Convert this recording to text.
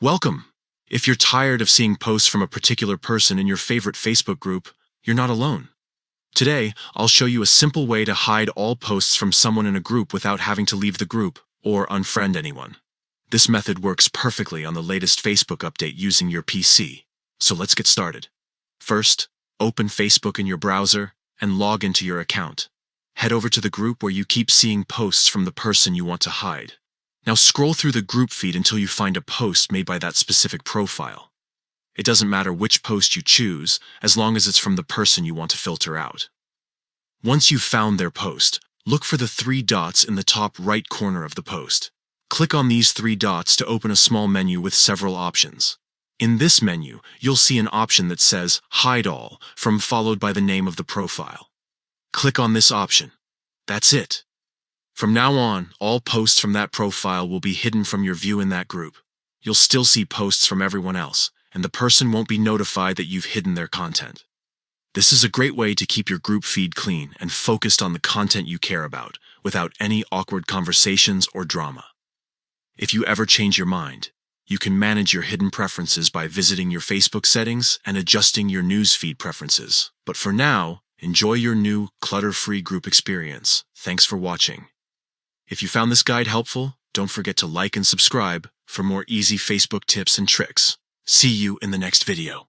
Welcome! If you're tired of seeing posts from a particular person in your favorite Facebook group, you're not alone. Today, I'll show you a simple way to hide all posts from someone in a group without having to leave the group or unfriend anyone. This method works perfectly on the latest Facebook update using your PC. So let's get started. First, open Facebook in your browser and log into your account. Head over to the group where you keep seeing posts from the person you want to hide. Now scroll through the group feed until you find a post made by that specific profile. It doesn't matter which post you choose, as long as it's from the person you want to filter out. Once you've found their post, look for the three dots in the top right corner of the post. Click on these three dots to open a small menu with several options. In this menu, you'll see an option that says Hide All, followed by the name of the profile. Click on this option. That's it. From now on, all posts from that profile will be hidden from your view in that group. You'll still see posts from everyone else, and the person won't be notified that you've hidden their content. This is a great way to keep your group feed clean and focused on the content you care about, without any awkward conversations or drama. If you ever change your mind, you can manage your hidden preferences by visiting your Facebook settings and adjusting your news feed preferences. But for now, enjoy your new, clutter-free group experience. Thanks for watching. If you found this guide helpful, don't forget to like and subscribe for more easy Facebook tips and tricks. See you in the next video.